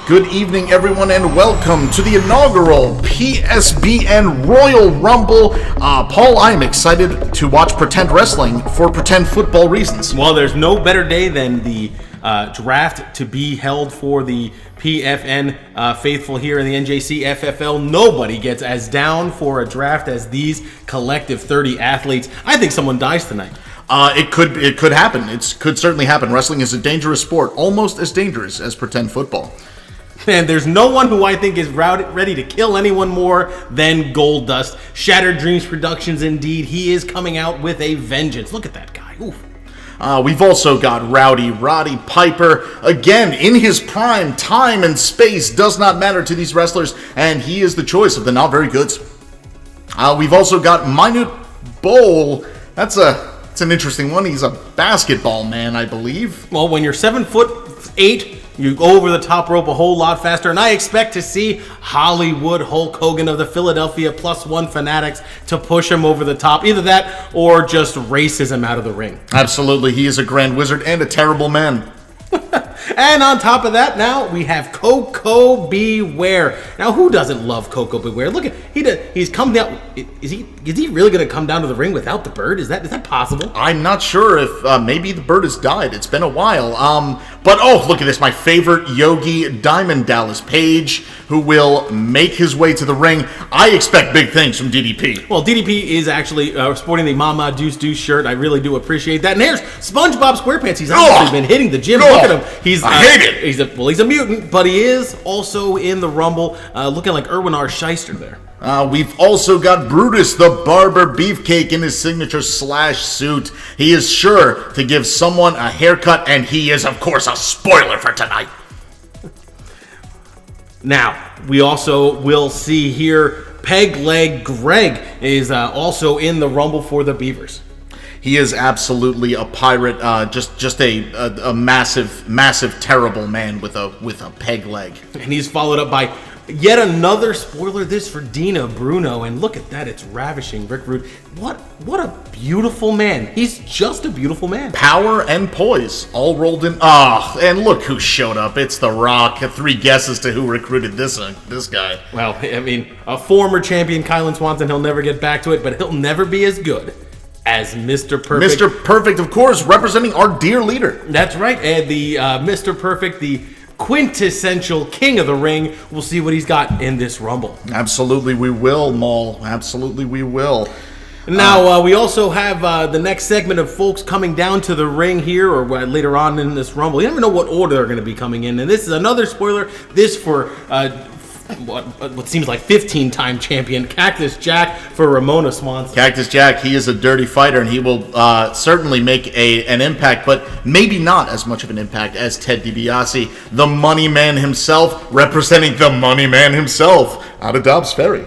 Good evening, everyone, and welcome to the inaugural PSBN Royal Rumble. Paul, I am excited to watch pretend wrestling for pretend football reasons. Well, there's no better day than the draft to be held for the PFN faithful here in the NJCFFL. Nobody gets as down for a draft as these collective 30 athletes. I think someone dies tonight. It could happen. It could certainly happen. Wrestling is a dangerous sport, almost as dangerous as pretend football. And there's no one who I think is ready to kill anyone more than Goldust. Shattered Dreams Productions, indeed. He is coming out with a vengeance. Look at that guy. Oof. We've also got Roddy Piper, again, in his prime. Time and space does not matter to these wrestlers, and he is the choice of the not very goods. We've also got Minute Bowl. That's an interesting one. He's a basketball man, I believe. Well, when you're 7'8", you go over the top rope a whole lot faster, and I expect to see Hollywood Hulk Hogan of the Philadelphia +1 Fanatics to push him over the top. Either that or just racism out of the ring. Absolutely. He is a grand wizard and a terrible man. And on top of that, now we have Coco Beware. Now, who doesn't love Coco Beware? Look at he's come down. Is he really going to come down to the ring without the bird? Is that possible? I'm not sure if maybe the bird has died. It's been a while. But look at this! My favorite Yogi, Diamond Dallas Page, who will make his way to the ring. I expect big things from DDP. Well, DDP is actually sporting the Mama Deuce Deuce shirt. I really do appreciate that. And there's SpongeBob SquarePants. He's obviously been hitting the gym. Look at him. I hate it. He's a mutant, but he is also in the Rumble, looking like Erwin R. Shyster there. We've also got Brutus the Barber Beefcake in his signature slash suit. He is sure to give someone a haircut, and he is, of course, a spoiler for tonight. Now, we also will see here Peg Leg Greg is also in the Rumble for the Beavers. He is absolutely a pirate, just a massive, terrible man with a peg leg. And he's followed up by yet another spoiler, this for Dina Bruno, and look at that, it's ravishing. Rick Rude, what a beautiful man. He's just a beautiful man. Power and poise, all rolled in. And look who showed up. It's The Rock. 3 guesses to who recruited this guy. Well, I mean, a former champion, Kylan Swanson, he'll never get back to it, but he'll never be as good as Mr. Perfect. Mr. Perfect, of course, representing our dear leader. That's right, and the Mr. Perfect, the quintessential king of the ring. We'll see what he's got in this Rumble. Absolutely we will, Maul. Absolutely we will. Now, we also have the next segment of folks coming down to the ring here, or later on in this Rumble. You never know what order they're going to be coming in, and this is another spoiler. This for what seems like 15-time champion Cactus Jack for Ramona Swanson. Cactus Jack, he is a dirty fighter, and he will certainly make an impact, but maybe not as much of an impact as Ted DiBiase, the money man himself, representing the money man himself out of Dobbs Ferry.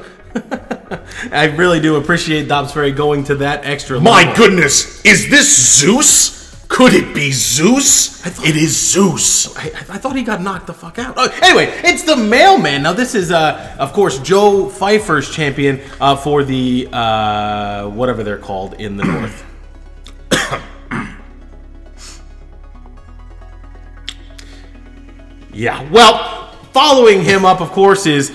I really do appreciate Dobbs Ferry going to that extra My level. goodness, is this Zeus? Could it be Zeus? It is Zeus. I thought he got knocked the fuck out. Anyway, it's the Mailman. Now, this is, of course, Joe Pfeiffer's champion for the, whatever they're called in the North. Yeah, well, following him up, of course, is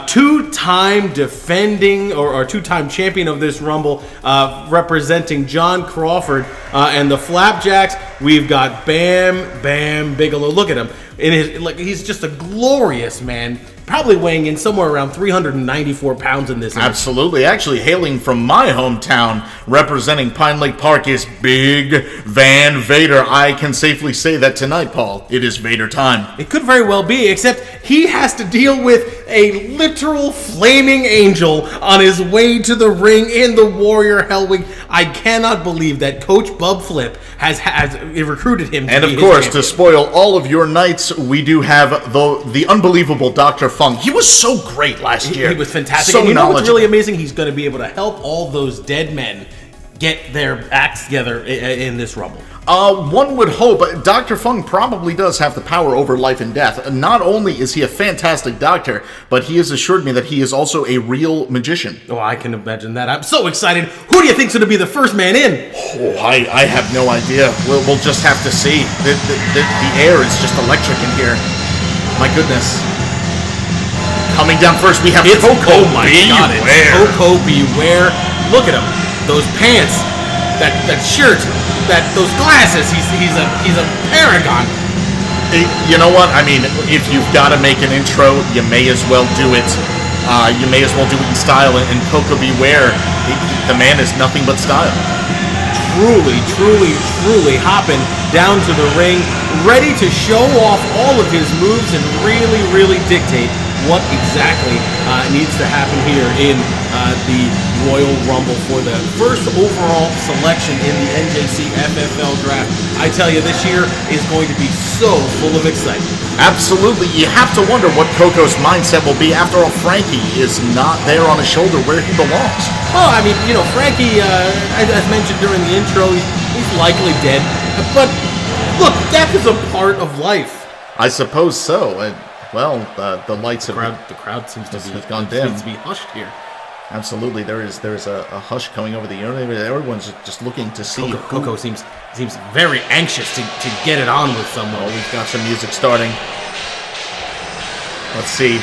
two-time defending or two-time champion of this Rumble, representing John Crawford and the Flapjacks. We've got Bam Bam Bigelow. Look at him. He's just a glorious man. Probably weighing in somewhere around 394 pounds in this. Absolutely. Actually, hailing from my hometown, representing Pine Lake Park, is Big Van Vader. I can safely say that tonight, Paul, it is Vader time. It could very well be, except he has to deal with a literal flaming angel on his way to the ring in the Warrior Hellwing. I cannot believe that Coach Bub Flip has recruited him to and be of course, his to spoil all of your nights, we do have the unbelievable Dr. Fung. He was so great last year. He was fantastic. So and you know what's knowledgeable. really amazing? He's going to be able to help all those dead men get their acts together in this Rumble. One would hope. Dr. Fung probably does have the power over life and death. Not only is he a fantastic doctor, but he has assured me that he is also a real magician. Oh, I can imagine that. I'm so excited. Who do you think's going to be the first man in? Oh, I have no idea. We'll just have to see. The air is just electric in here. My goodness. Coming down first, we have It's Coco. Oh my God! It's Coco Beware. Look at him. Those pants, that shirt, those glasses. He's a paragon. You know what? I mean, if you've got to make an intro, you may as well do it. You may as well do it in style. And Coco Beware, the man is nothing but style. Truly hopping down to the ring, ready to show off all of his moves and really dictate what exactly needs to happen here in the Royal Rumble for the first overall selection in the NJCFFL draft. I tell you, this year is going to be so full of excitement. Absolutely. You have to wonder what Coco's mindset will be. After all, Frankie is not there on his shoulder where he belongs. Well, I mean, Frankie, as mentioned during the intro, he's likely dead. But look, death is a part of life. I suppose so. Well, the lights have... The crowd seems to be gone dim. Seems to be hushed here. Absolutely, there is a hush coming over the internet. Everyone's just looking to see. Coco seems very anxious to get it on with someone. Oh, we've got some music starting. Let's see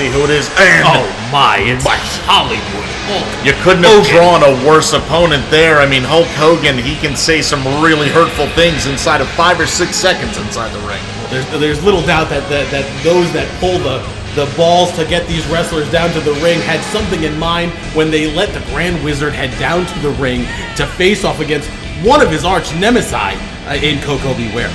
who it is. And oh my, it's Hollywood Hulk. You couldn't have drawn a worse opponent there. I mean, Hulk Hogan, he can say some really hurtful things inside of 5 or 6 seconds inside the ring. There's little doubt that those that pull the balls to get these wrestlers down to the ring had something in mind when they let the Grand Wizard head down to the ring to face off against one of his arch nemesis in Coco Beware.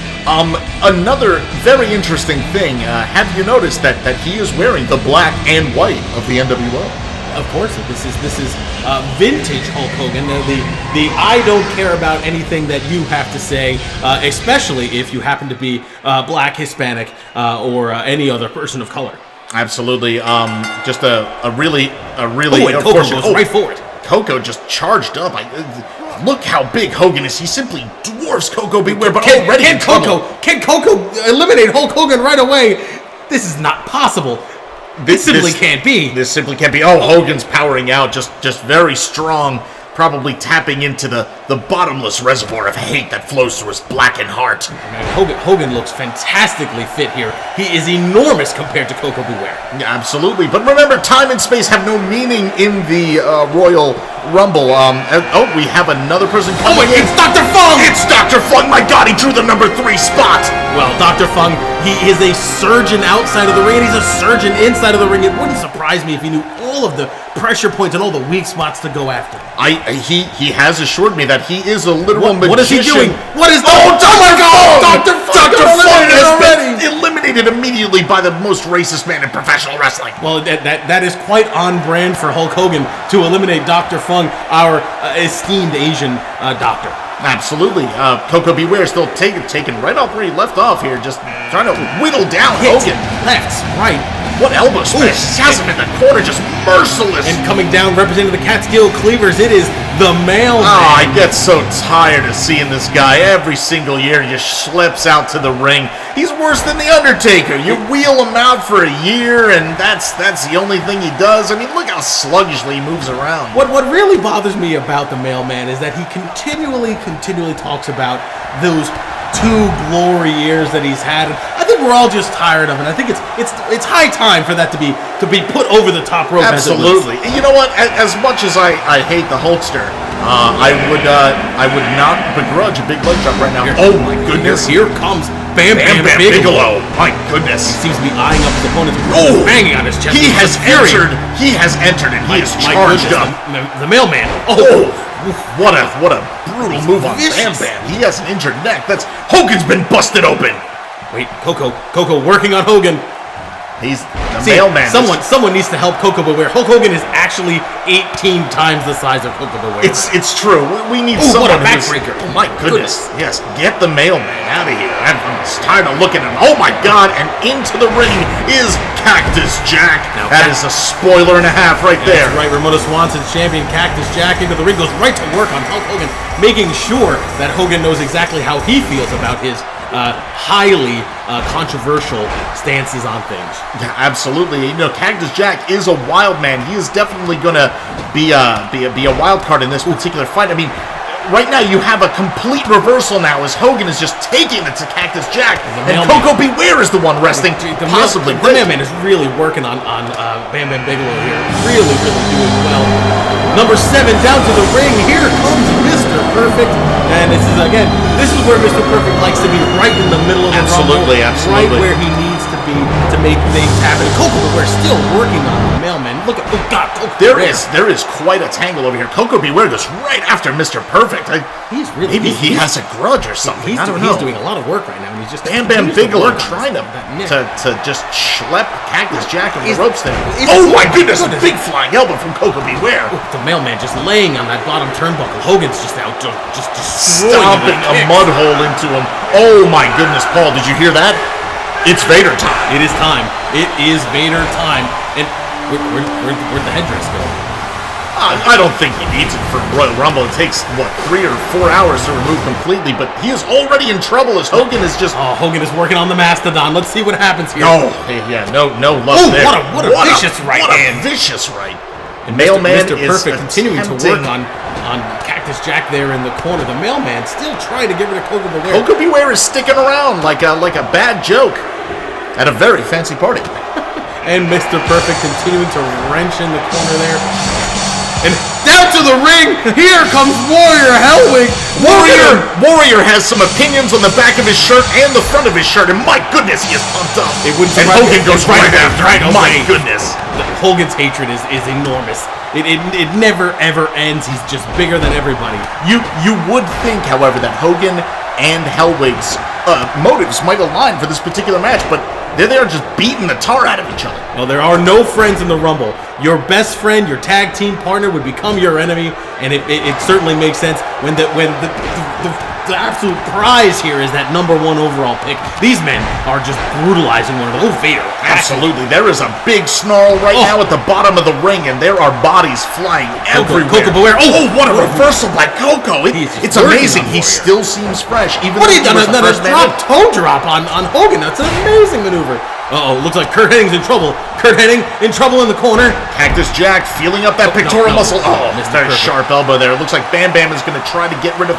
Another very interesting thing. Have you noticed that he is wearing the black and white of the NWO? Of course, this is vintage Hulk Hogan. The I don't care about anything that you have to say, especially if you happen to be black, Hispanic, or any other person of color. Absolutely. Just a really. Oh, and Coco goes right for it. Coco just charged up. Look how big Hogan is. He simply dwarfs Coco Beware, but already in trouble. Can Coco eliminate Hulk Hogan right away? This is not possible. This simply can't be. This simply can't be. Oh, Hogan's powering out, just very strong, probably tapping into the bottomless reservoir of hate that flows through his blackened heart. Man, Hogan looks fantastically fit here. He is enormous compared to Coco Beware. Yeah, absolutely. But remember, time and space have no meaning in the Royal Rumble. We have another person coming in. It's Dr. Fung! It's Dr. Fung! My God, he drew the number 3 spot! Well, Dr. Fung, he is a surgeon outside of the ring, and he's a surgeon inside of the ring. It wouldn't surprise me if he knew all of the pressure points and all the weak spots to go after. He has assured me that he is a literal magician. What is he doing? What is that? Oh, my God! Dr. Fung has been eliminated immediately by the most racist man in professional wrestling. Well, that is quite on brand for Hulk Hogan to eliminate Dr. Fung, our esteemed Asian doctor. Absolutely. Coco Beware still taken right off where he left off here, just trying to whittle down Hogan. Left, right. What elbow smash? He has him in the corner, just merciless. And coming down, representing the Catskill Cleavers, it is the Mailman. Oh, I get so tired of seeing this guy. Every single year, he just schleps out to the ring. He's worse than The Undertaker. You wheel him out for a year, and that's the only thing he does. I mean, look how sluggishly he moves around. What really bothers me about the Mailman is that he continually talks about those 2 glory years that he's had. I think we're all just tired of it. I think it's high time for that to be put over the top rope. Absolutely. You know what? As much as I hate the Hulkster, I would not begrudge a big leg drop right now. Oh my goodness! Here comes Bam Bigelow. My goodness! He seems to be eyeing up his opponent, banging on his chest. He has entered, and he is charged up. The Mailman. What a brutal move on Bam Bam. He has an injured neck. Hogan's been busted open. Wait, Coco working on Hogan. He's the Mailman. Someone needs to help Coco Beware. Hulk Hogan is actually 18 times the size of Coco Beware. It's true. We need someone. What a backbreaker. Oh my goodness. Yes, get the Mailman out of here. I'm tired of looking at him. Oh my God, and into the ring is Cactus Jack. That is a spoiler and a half right there. That's right, Ramona Swanson's champion Cactus Jack into the ring, goes right to work on Hulk Hogan, making sure that Hogan knows exactly how he feels about his highly controversial stances on things. Yeah, absolutely. You know, Cactus Jack is a wild man. He is definitely going to be a wild card in this particular fight. I mean, right now you have a complete reversal now as Hogan is just taking it to Cactus Jack, and Coco Beware is the one resting, possibly. The Mailman is really working on Bam Bam Bigelow here. Really doing well. Number 7 down to the ring. Here comes Mr. Perfect. And this is where Mr. Perfect likes to be, right in the middle of the rumble. Absolutely. Right where he needs to be to make things happen. Coco Beware still working on the Mailman. Look at, oh God, Coco Beware. There is quite a tangle over here. Coco Beware goes right after Mr. Perfect. Maybe he has a grudge or something. I don't know. He's doing a lot of work right now, and he's just Bam Bam Bigelow trying to just schlep Cactus Jack on the ropes there. Oh my goodness! A big flying elbow from Coco Beware. The Mailman just laying on that bottom turnbuckle. Hogan's just out, just stomping a mud hole into him. Oh my goodness, Paul! Did you hear that? It's Vader time. It is time. It is Vader time. And where'd the headdress go? I don't think he needs it for Royal Rumble. It takes, 3 or 4 hours to remove completely, but he is already in trouble as Hogan is just... Oh, Hogan is working on the Mastodon. Let's see what happens here. No love there. What a vicious right hand. What a vicious right. And Mr. Perfect continuing to work on Cactus Jack there in the corner. The Mailman still trying to get rid of Coco Beware. Coco Beware is sticking around like a bad joke at a very fancy party. And Mr. Perfect continuing to wrench in the corner there. And down to the ring, here comes Warrior Hellwig. Warrior has some opinions on the back of his shirt and the front of his shirt, and my goodness, he is pumped up. And Hogan goes right after. My goodness. Hogan's hatred is enormous. It never ever ends. He's just bigger than everybody. You would think, however, that Hogan and Hellwig's motives might align for this particular match, but there they are just beating the tar out of each other. Well, there are no friends in the Rumble. Your best friend, your tag team partner would become your enemy, and it certainly makes sense when the absolute prize here is that number 1 overall pick. These men are just brutalizing one another. Oh, Vader. Absolutely. There is a big snarl right now at the bottom of the ring, and there are bodies flying everywhere. Coco Beware. Oh, what a reversal by Coco. It's amazing. He still seems fresh. Even what he done? Another toe drop on Hogan. That's an amazing maneuver. Looks like Curt Hennig's in trouble. Curt Hennig in trouble in the corner. Cactus Jack feeling up that pectoral muscle. Very sharp elbow there. Looks like Bam Bam is going to try to get rid of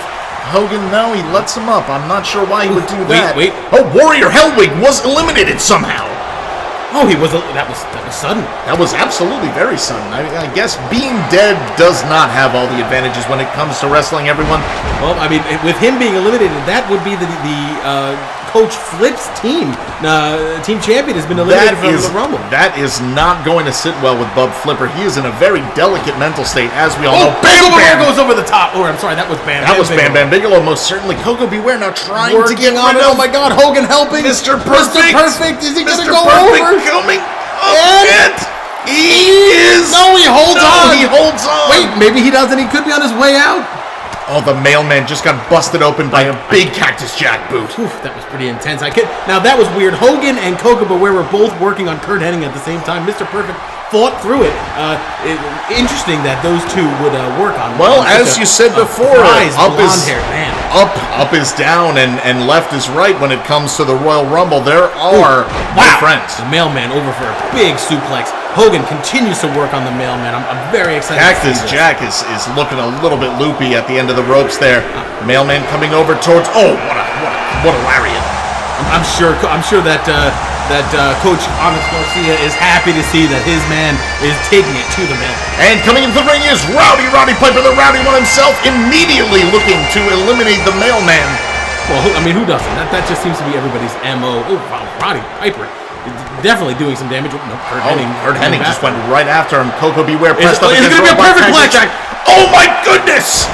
Hogan. No, he lets him up. I'm not sure why he would do that. Wait. Oh, Warrior Hellwig was eliminated somehow. Oh, he was. That was sudden. That was absolutely very sudden. I guess being dead does not have all the advantages when it comes to wrestling, everyone. Well, I mean, with him being eliminated, that would be the Coach Flip's team. Team champion has been eliminated from the Rumble. That is not going to sit well with Bub Flipper. He is in a very delicate mental state, as we all know. Bam Bam goes over the top. Oh, I'm sorry, that was Bam. That was Bam Bam Bigelow, most certainly. Coco Beware now trying to get on it. Oh my God, Hogan helping. Mr. Perfect. Mr. Perfect. Is he going to go over? Coming up and he is. No, he holds on. He holds on. Wait, maybe he doesn't. He could be on his way out. Oh, the Mailman just got busted open by a big Cactus Jack boot. That was pretty intense. Now, that was weird. Hogan and Coco Beware were both working on Curt Hennig at the same time. Mr. Perfect fought through it. Interesting that those two would work on. Well, as you said before, up is down and left is right when it comes to the Royal Rumble. There are friends. The Mailman over for a big suplex. Hogan continues to work on the Mailman. I'm very excited. Cactus Jack is looking a little bit loopy at the end of the ropes there. Mailman coming over towards. Oh, what a lariat! I'm sure that Coach Onyx Garcia is happy to see that his man is taking it to the Mailman. And coming into the ring is Roddy Piper, the Rowdy One himself, immediately looking to eliminate the Mailman. Well, I mean, who doesn't? That just seems to be everybody's MO. Oh, wow, Roddy Piper. Definitely doing some damage. No, Curt Hennig just went right after him. Coco Beware pressed up. It's going to be a perfect play. Oh my goodness!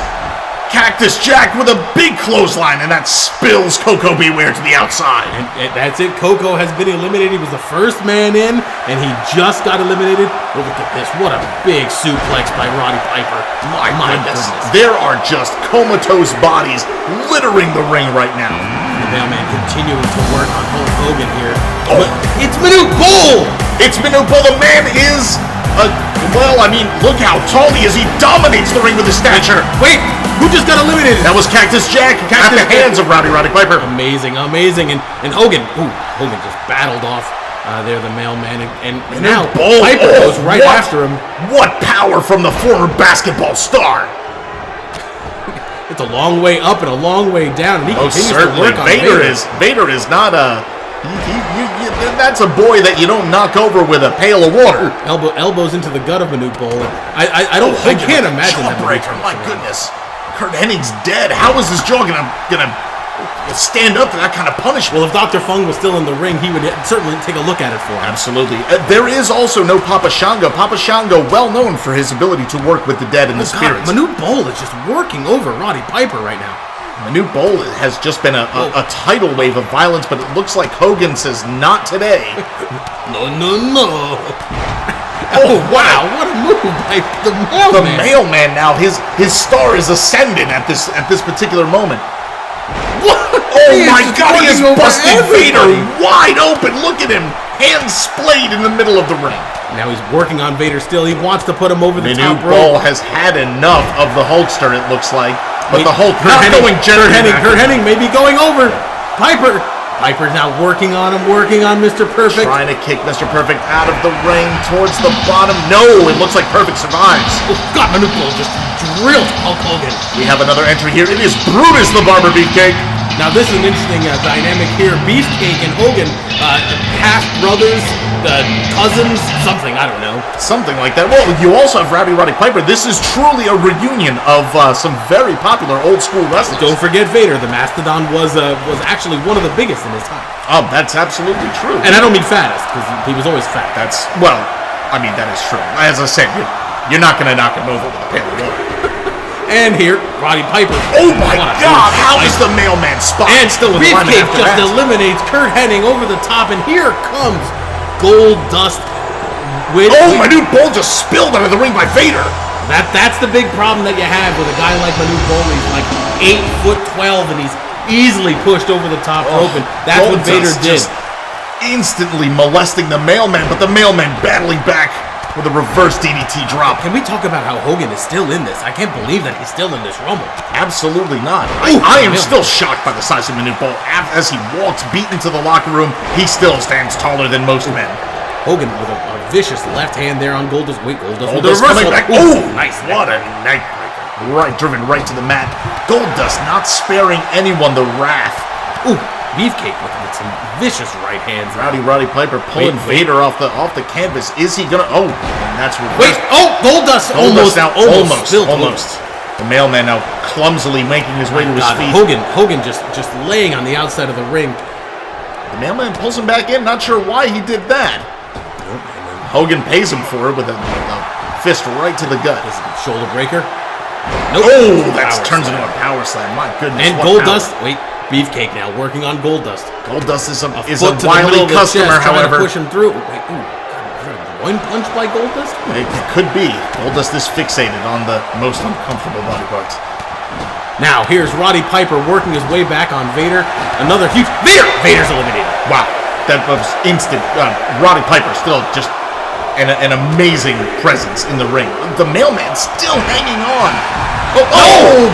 Cactus Jack with a big clothesline, and that spills Coco Beware to the outside. And that's it. Coco has been eliminated. He was the first man in, and he just got eliminated. Oh, look at this. What a big suplex by Roddy Piper. My goodness. There are just comatose bodies littering the ring right now. The Mailman continuing to work on Hulk Hogan here. Oh, it's Manute Bull! It's Manute Bull. The man is, look how tall he is. He dominates the ring with his stature. Wait, who just got eliminated? That was Cactus Jack at the hands of Roddy Piper. Amazing. And Hogan. Hogan just battled off there the Mailman. And now Piper goes right after him. What power from the former basketball star. That's a long way up and a long way down. And he continues certainly. to work on Vader is not a... that's a boy that you don't knock over with a pail of water. Elbows into the gut of Manute Bol. I can't imagine that. Jawbreaker, my goodness. Kurt Hennig's dead. How is his jaw gonna stand up to that kind of punishment? Well, if Dr. Fung was still in the ring, he would certainly take a look at it for him. Absolutely. There is also no Papa Shango. Papa Shango, well known for his ability to work with the dead and the spirits. Manute Bol is just working over Roddy Piper right now. Manute Bol has just been a tidal wave of violence, but it looks like Hogan says not today. No. Oh, wow. What a move by the mailman. The mailman now, his star is ascending at this particular moment. What? Oh my God, he is busting Vader wide open. Look at him, hands splayed in the middle of the ring. Now he's working on Vader still. He wants to put him over the top rope. Manute Bol has had enough of the Hulkster, it looks like. But the Hulk not going gently. Kurt Hennig may be going over. Piper's now working on him, working on Mr. Perfect. Trying to kick Mr. Perfect out of the ring towards the bottom. No, it looks like Perfect survives. Oh God, Manute Bol just drilled Hulk Hogan. We have another entry here. It is Brutus the Barber Beefcake. Now this is an interesting dynamic here. Beefcake and Hogan, half brothers, cousins, something, I don't know. Something like that. Well, you also have Roddy Piper. This is truly a reunion of some very popular old school wrestlers. Don't forget Vader. The Mastodon was actually one of the biggest in his time. Oh, that's absolutely true. And I don't mean fattest, because he was always fat. That is true. As I said, you're not going to knock him over with a pail of water. And here, Roddy Piper. Oh my God! How is the mailman spot? And still with Beefcake just eliminates Kurt Hennig over the top, and here comes Gold Dust. Manute Bol just spilled out of the ring by Vader. That's the big problem that you have with a guy like Manute Bol. He's like 8'12", and he's easily pushed over the top rope, and that's what Vader did. Just instantly molesting the mailman, but the mailman battling back with a reverse DDT drop. Can we talk about how Hogan is still in this? I can't believe that he's still in this Rumble. Absolutely not. I am still shocked by the size of Manute Bol. As he walks beat into the locker room, he still stands taller than most men. Hogan with a vicious left hand there on Goldust. Wait, Goldust with the reversal. Back. Oh, nice. What a neck breaker. Driven right to the mat. Goldust not sparing anyone the wrath. Ooh, Beefcake with some vicious right hands. Roddy Piper pulling Vader off the canvas. Is he gonna? Oh, and that's reversed. Goldust almost. The mailman now clumsily making his way to his feet. Hogan just laying on the outside of the ring. The mailman pulls him back in. Not sure why he did that. Hogan pays him for it with a fist right to the gut. Is it a shoulder breaker? Nope. Oh, that turns into a power slam. My goodness. And Goldust. Wait. Beefcake now working on Goldust. Goldust is a wily customer, however. Trying to push him through. Wait, is that a groin punch by Goldust? It could be. Goldust is fixated on the most uncomfortable body parts. Now, here's Roddy Piper working his way back on Vader. Another huge... Vader's eliminated. Wow. That was instant. Roddy Piper still just an amazing presence in the ring. The mailman still hanging on.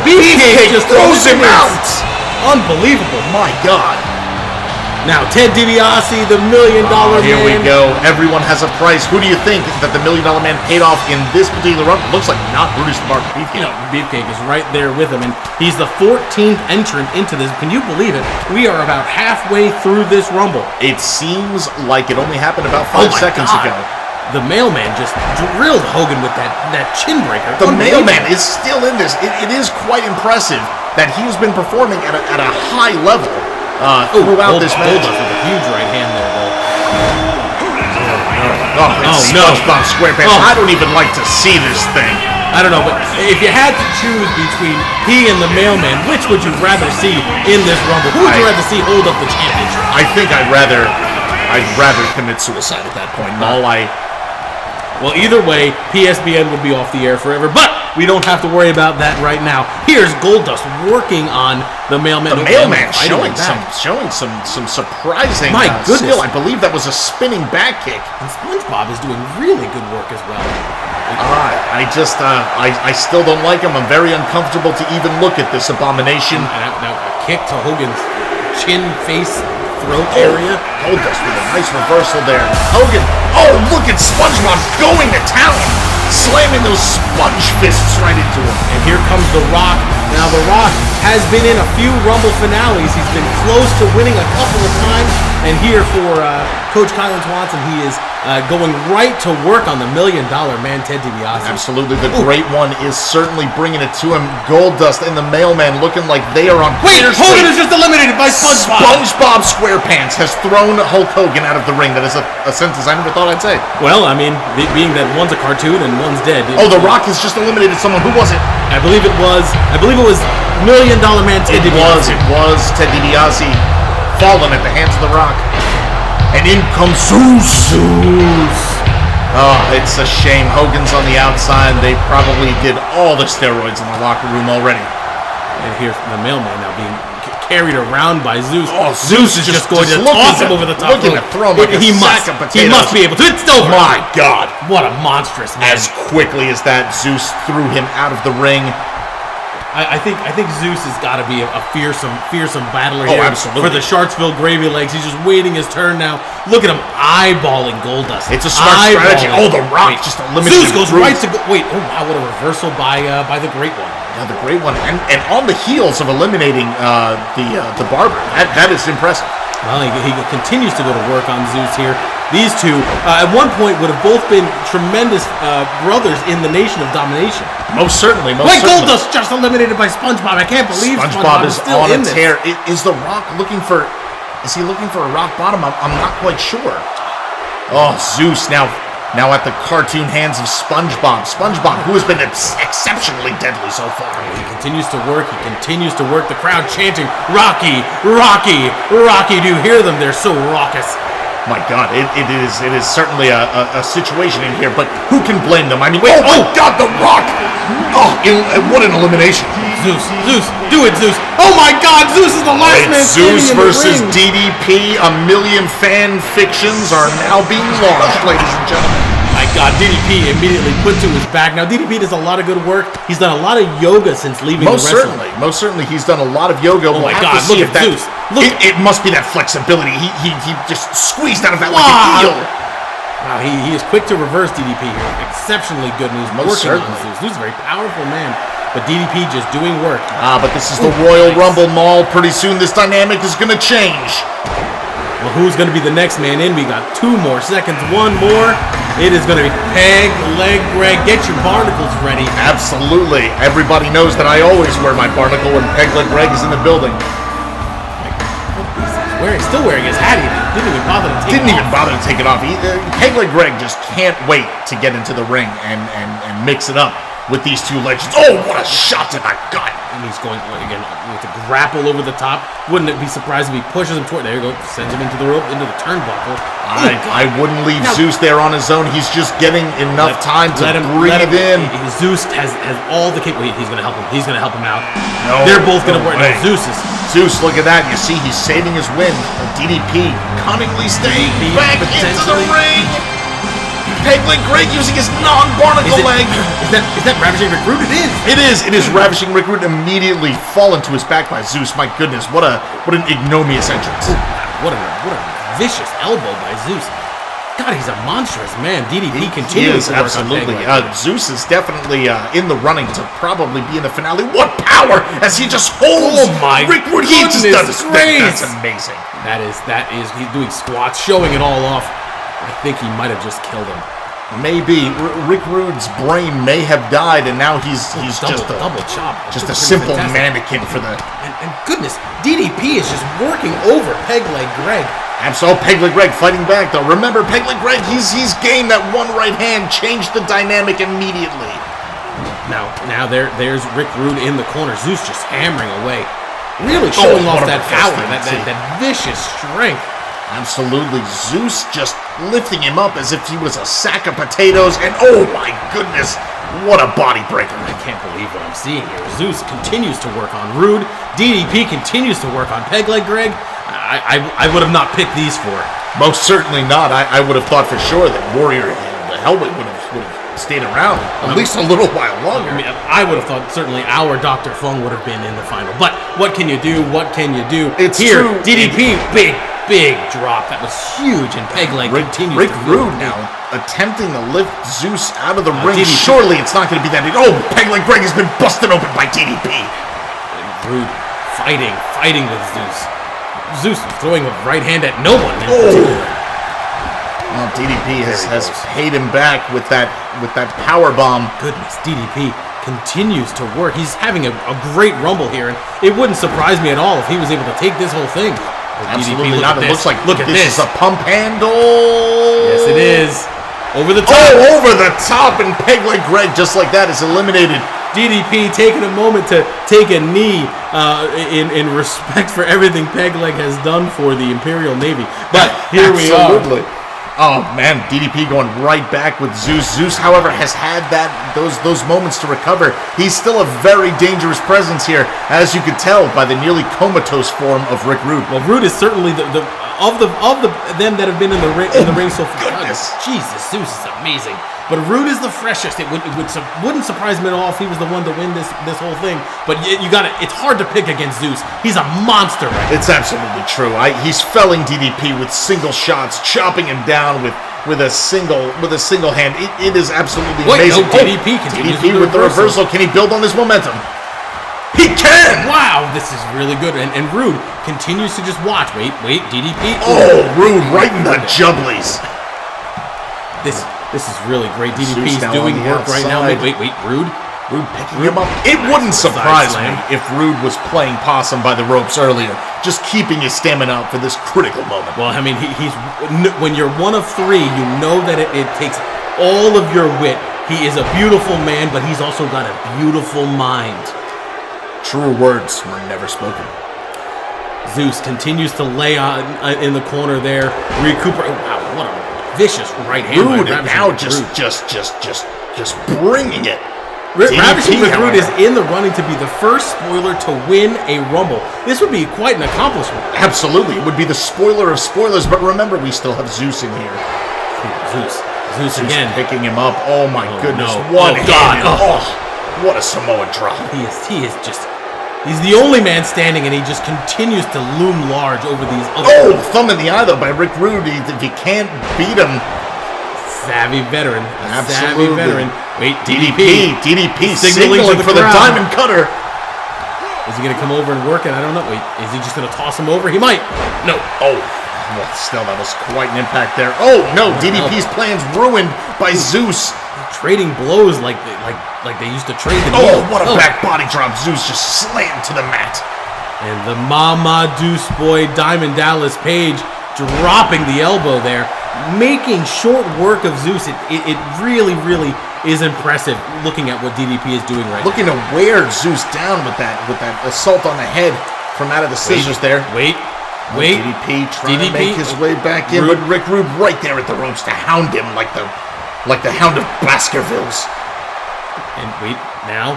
Beefcake just throws him out. Unbelievable. My God. Now, Ted DiBiase, the $1 Million Man. Here we go. Everyone has a price. Who do you think that the $1 Million Man paid off in this particular run? It looks like not Brutus the Barber Beefcake. Beefcake is right there with him, and he's the 14th entrant into this. Can you believe it? We are about halfway through this Rumble. It seems like it only happened about 5 seconds ago. The mailman just drilled Hogan with that chin breaker. The mailman is still in this. It is quite impressive that he's been performing at a high level throughout this match. Goldust with a huge right hand there, though. SpongeBob SquarePants. I don't even like to see this thing. I don't know, but if you had to choose between he and the mailman, which would you rather see in this Rumble? Who would you rather see hold up the championship? I think I'd rather commit suicide at that point. Well, either way, PSBN would be off the air forever, but we don't have to worry about that right now. Here's Goldust working on the mailman. The mailman showing some surprising skill. I believe that was a spinning back kick. And SpongeBob is doing really good work as well. I still don't like him. I'm very uncomfortable to even look at this abomination. Now a kick to Hogan's chin, face, throat area. Goldust with a nice reversal there. Hogan. Oh, look at SpongeBob going to town. slamming those sponge fists right into him. And here comes The Rock. Now, The Rock has been in a few Rumble finales. He's been close to winning a couple of times. And here for Coach Kylan Swanson, he is going right to work on the $1 million man, Ted DiBiase. Absolutely. The Great One is certainly bringing it to him. Goldust and the Mailman looking like they are on Wait, Hogan is just eliminated by SpongeBob. SpongeBob SquarePants has thrown Hulk Hogan out of the ring. That is a sentence I never thought I'd say. Well, I mean, being that one's a cartoon and one's dead. Oh, The Rock has just eliminated someone. Who was it? I believe it was $1 million man Ted DiBiase. It was Ted DiBiase fallen at the hands of The Rock. And in comes Zeus. Oh, it's a shame. Hogan's on the outside. They probably did all the steroids in the locker room already. And here's the Mailman now being carried around by Zeus. Oh, Zeus is just going to toss him over the top rope. Looking to throw him like he must be able to. It's over. My God. What a monstrous man. As quickly as that, Zeus threw him out of the ring. I think Zeus has got to be a fearsome battler here. Absolutely. For the Sharksville gravy legs. He's just waiting his turn now. Look at him eyeballing Goldust. It's a smart strategy. Oh, The Rock just eliminated Zeus goes right to wait. Oh wow, what a reversal by the Great One. Yeah, the Great One, and on the heels of eliminating the Barber. That is impressive. Well, he continues to go to work on Zeus here. These two, at one point, would have both been tremendous brothers in the Nation of Domination. Most certainly. Goldust just eliminated by SpongeBob. I can't believe SpongeBob is still on in a tear. Is The Rock looking for? Is he looking for a rock bottom? I'm not quite sure. Oh, Zeus now at the cartoon hands of SpongeBob. SpongeBob, who has been exceptionally deadly so far. He continues to work. He continues to work. The crowd chanting, "Rocky, Rocky, Rocky!" Do you hear them? They're so raucous. My God, it is certainly a situation in here, but who can blame them? I mean, wait, oh God, The Rock! Oh, what an elimination. Zeus, do it, Zeus. Oh my God, Zeus is the last man standing Zeus in the versus ring. DDP. A million fan fictions are now being launched, ladies and gentlemen. My God, DDP immediately put to his back. Now, DDP does a lot of good work. He's done a lot of yoga since leaving the wrestling. Most certainly, he's done a lot of yoga. Oh my God, look at Zeus. It must be that flexibility. He just squeezed out of that like a eel. Wow, he is quick to reverse DDP here. Exceptionally good news. Working on Zeus. Zeus is a very powerful man, but DDP just doing work. But this is the Royal Rumble Mall. Pretty soon, this dynamic is going to change. Well, who's going to be the next man in? We got 2 more seconds. 1 more. It is going to be Peg Leg Greg. Get your barnacles ready. Absolutely. Everybody knows that I always wear my barnacle when Peg Leg Greg is in the building. Still wearing his hat. He didn't even bother to take it off. Peg Leg Greg just can't wait to get into the ring and mix it up with these two legends. Oh, what a shot to the gut. And he's going, again, with a grapple over the top. Wouldn't it be surprised if he pushes him toward, there you go, sends him into the rope, into the turnbuckle. I wouldn't leave Zeus there on his own. He's just getting enough time to breathe in. Zeus has all the capability. He's going to help him. He's going to help him out. No, they're both going to work. Zeus, look at that. You see, he's saving his wind. DDP cunningly staying back into the ring. Peg Leg Greg using his non-barnacle leg. Is that Ravishing Rick Rude? It is. It is Ravishing Rick Rude immediately fallen to his back by Zeus. My goodness, what an ignominious entrance. Ooh, what a vicious elbow by Zeus. God, he's a monstrous man. DDP continues to work absolutely. on Peg Leg. Zeus is definitely in the running to probably be in the finale. What power as he just holds Rick Rude. He just does that's amazing. That is. He's doing squats, showing it all off. I think he might have just killed him. Maybe Rick Rude's brain may have died, and now he's just a double chop, just a simple mannequin for the. And goodness, DDP is just working over Peg Leg Greg. Absolutely, Peg Leg Greg fighting back though. Remember, Peg Leg Greg, he's gained that one right hand, changed the dynamic immediately. Now there's Rick Rude in the corner. Zeus just hammering away, really showing off that power, that vicious strength. Absolutely. Zeus just lifting him up as if he was a sack of potatoes, and oh my goodness, what a body breaker. I can't believe what I'm seeing here. Zeus continues to work on Rude. DDP continues to work on Peg Leg Greg. I would have not picked these 4. Most certainly not. I would have thought for sure that Warrior and the Hellboy would have stayed around at least a little while longer. I would have thought certainly our Dr. Fung would have been in the final. But what can you do? What can you do? It's here, true. DDP, big big drop. That was huge, and Peg Leg continues Rick to Rude now attempting to lift Zeus out of the ring. DDP. Surely it's not going to be that. Oh, Peg Leg Greg has been busted open by DDP. And Rude fighting with Zeus. Zeus throwing a right hand at no one in particular. Well, DDP has paid him back with that power bomb. Goodness, DDP continues to work. He's having a great rumble here, and it wouldn't surprise me at all if he was able to take this whole thing. Absolutely DDP, not. It looks like look at this is a pump handle. Yes, it is. Over the top. Oh, over the top, and Peg Leg Greg just like that is eliminated. DDP taking a moment to take a knee in respect for everything Peg Leg has done for the Imperial Navy. But here we are. Absolutely. Oh man, DDP going right back with Zeus. Zeus, however, has had those moments to recover. He's still a very dangerous presence here, as you could tell by the nearly comatose form of Rick Rude. Well, Rude is certainly of them that have been in the ring so far. Goodness. Jesus, Zeus is amazing. But Rude is the freshest. It wouldn't surprise me at all if he was the one to win this whole thing. But it's hard to pick against Zeus. He's a monster right now. It's absolutely true. He's felling DDP with single shots, chopping him down with a single hand. It is absolutely amazing. No, DDP continues DDP with the reversal. Can he build on this momentum? He can! Wow, this is really good. And Rude continues to just watch. Wait, DDP. Oh, Rude right in the jubblies. This is really great. DDP's doing work right now. Wait, Rude picking him up. It wouldn't surprise me if Rude was playing possum by the ropes earlier, just keeping his stamina up for this critical moment. Well, I mean, he's when you're one of three, you know that it takes all of your wit. He is a beautiful man, but he's also got a beautiful mind. Truer words were never spoken. Zeus continues to lay on in the corner there. Recuperate. Wow, what a vicious right hand. Rude now just bringing it. Ravishing with Rude is in the running to be the first spoiler to win a Rumble. This would be quite an accomplishment. Absolutely. It would be the spoiler of spoilers, but remember, we still have Zeus in here. Zeus again. Picking him up. Oh my goodness. No. One hand. God. What a Samoa drop. He's the only man standing, and he just continues to loom large over these other... Oh, thumb in the eye, though, by Rick Rude. If you can't beat him... Savvy veteran. Absolutely. Savvy veteran. Wait, DDP signaling for the Diamond Cutter. Is he going to come over and work it? I don't know. Wait, is he just going to toss him over? He might. No. Oh, well, still, that was quite an impact there. Oh, no, DDP's plans ruined by Zeus. Trading blows like they used to trade the Oh, what a back body drop. Zeus just slammed to the mat. And the Mama Deuce Boy Diamond Dallas Page dropping the elbow there, making short work of Zeus. It really is impressive looking at what DDP is doing right now. Looking to wear Zeus down with that assault on the head from out of the scissors there. Wait. DDP trying to make his way back in, but Rick Rude right there at the ropes to hound him like the Hound of Baskervilles. And wait, now,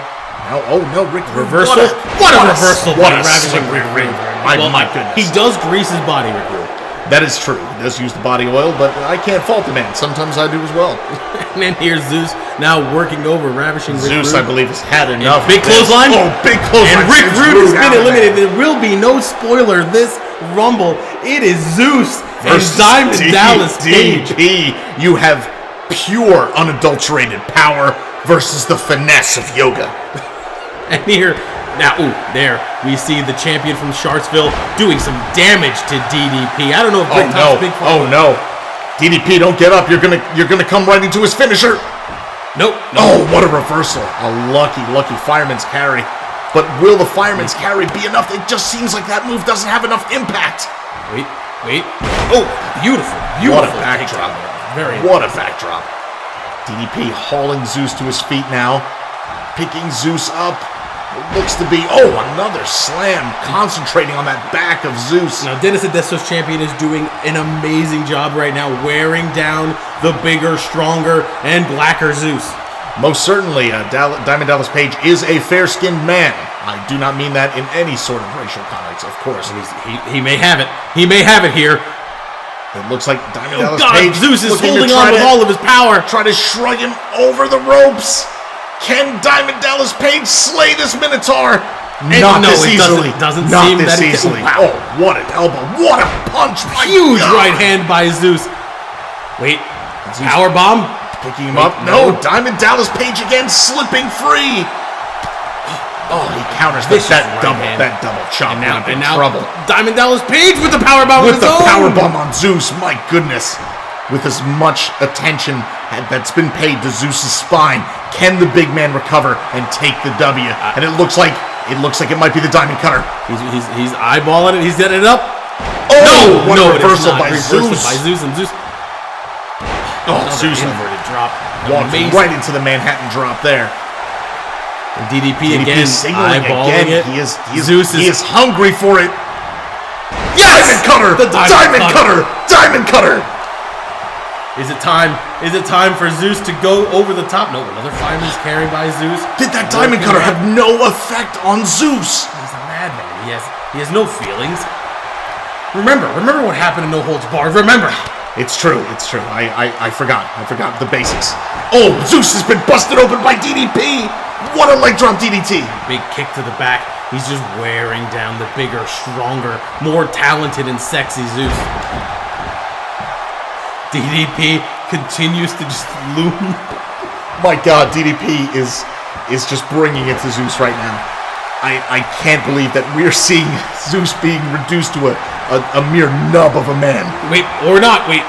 oh no, Rick Rude. Reversal. What a reversal. What a ravishing Rick Rude. My goodness. He does grease his body, Rick Rude. That is true. He does use the body oil, but I can't fault the man. Sometimes I do as well. And then here's Zeus now working over ravishing Rick Rude. Zeus, I believe, has had enough. Big clothesline. Oh, big clothesline. And Rick Rude has been eliminated. There will be no spoiler this Rumble. It is Zeus versus Diamond Dallas Page. DDP. You have pure, unadulterated power versus the finesse of yoga. And here, now, there we see the champion from Sharksville doing some damage to DDP. I don't know if Big Tom's big. Oh no, DDP, don't get up. You're gonna come right into his finisher. Nope. Oh, what a reversal! A lucky fireman's carry. But will the fireman's carry be enough? It just seems like that move doesn't have enough impact. Wait. Oh, beautiful. What a backdrop. What a backdrop. DDP hauling Zeus to his feet now, picking Zeus up. It looks to be, another slam, concentrating on that back of Zeus. Now, Dennis the Death's champion is doing an amazing job right now, wearing down the bigger, stronger, and blacker Zeus. Most certainly, Diamond Dallas Page is a fair-skinned man. I do not mean that in any sort of racial context, of course. He may have it. He may have it here. It looks like Diamond Dallas Page. Zeus is holding on with all of his power. Try to shrug him over the ropes. Can Diamond Dallas Page slay this Minotaur? Not no, this it easily. doesn't Not seem this that it- easily. wow. Oh, what an elbow. What a punch. My Huge God. right hand by Zeus. Wait, power bomb? Picking him up. No, Diamond Dallas Page again slipping free. Oh, he counters Vicious that right double, hand. that double chop. And now, in trouble. Diamond Dallas Page with the power bomb With of the his own. power bomb on Zeus, my goodness. With as much attention that's been paid to Zeus's spine, can the big man recover and take the W? And it looks like it might be the Diamond Cutter. He's eyeballing it. He's getting it up. Oh, what a it is reversal not. by Reversal Zeus. by Zeus and Zeus. Oh, Another Zeus inverted drop. walked Amazing. right into the Manhattan drop there. And DDP again, signaling eyeballing again. it. Zeus is hungry for it. Yes! Diamond Cutter! The Diamond Cutter! Diamond Cutter! Is it time? Is it time for Zeus to go over the top? No, another fireman's carry by Zeus. Did that Diamond Cutter have no effect on Zeus? He's a madman. He has no feelings. Remember what happened in No Holds Barred. Remember. It's true. I forgot the basics. Oh, Zeus has been busted open by DDP. What a leg drop DDT. Big kick to the back. He's just wearing down the bigger, stronger, more talented and sexy Zeus. DDP continues to just loom. My God, DDP is just bringing it to Zeus right now. I can't believe that we're seeing Zeus being reduced to a mere nub of a man. Wait, or not. Wait,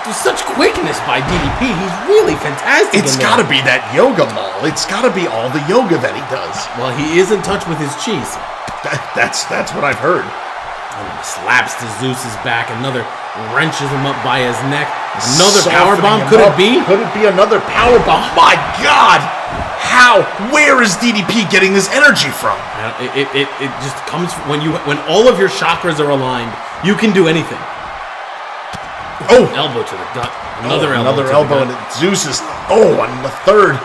there's such quickness by DDP. He's really fantastic. It's got to be that yoga mall. It's got to be all the yoga that he does. Well, he is in touch with his cheese. That's what I've heard. Slaps to Zeus's back. Another wrenches him up by his neck. Another power Softening bomb. him Could up. it be? Could it be another power bomb? My God! How? Where is DDP getting this energy from? It just comes when all of your chakras are aligned. You can do anything. Oh! Elbow to the gut. Another elbow, and Zeus is. Oh, and the third.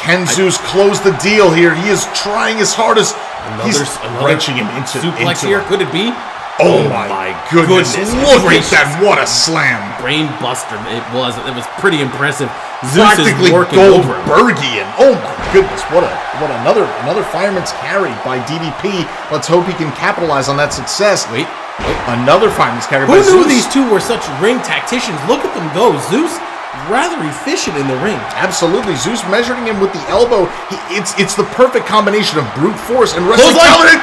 Can Zeus close the deal here? He is trying his hardest. He's wrenching him into suplex here. Could it be? Oh my goodness! Look at that! What a slam! Brain buster. It was pretty impressive. Zeus Practically is working over him. Goldbergian. Oh my goodness! What another fireman's carry by DDP. Let's hope he can capitalize on that success. Wait. Another fireman's carry by Who knew Zeus. these two were such ring tacticians? Look at them go. Zeus, rather efficient in the ring. Absolutely. Zeus measuring him with the elbow. It's the perfect combination of brute force and wrestling talent. And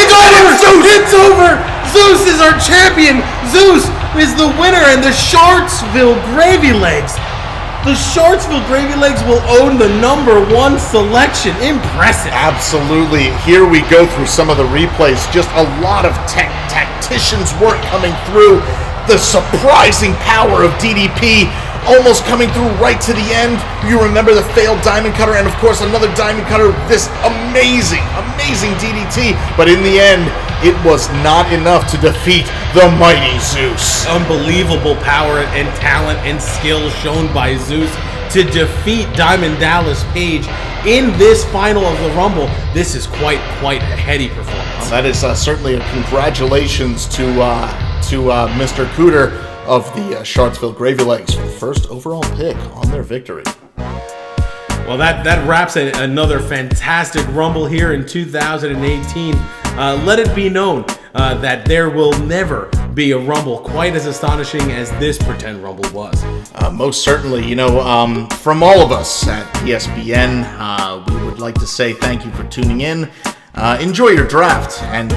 It's over! Zeus! It's over! Zeus is our champion! Zeus is the winner, and the Sharksville Gravy Legs. The Sharksville Gravy Legs will own the #1 selection. Impressive. Absolutely. Here we go through some of the replays. Just a lot of tacticians' work coming through. The surprising power of DDP almost coming through right to the end. You remember the failed Diamond Cutter, and of course another Diamond Cutter. This amazing DDT. But in the end, it was not enough to defeat the mighty Zeus. Unbelievable power and talent and skill shown by Zeus to defeat Diamond Dallas Page in this final of the Rumble. This is quite a heady performance. That is certainly a congratulations to Mr. Cooter of the Sharksville Gravy Legs for the first overall pick on their victory. Well, that wraps another fantastic Rumble here in 2018. Let it be known that there will never be a Rumble quite as astonishing as this Pretend Rumble was. Most certainly. From all of us at ESPN, we would like to say thank you for tuning in. Enjoy your draft. And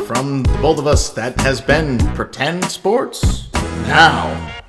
from both of us, that has been Pretend Sports Now.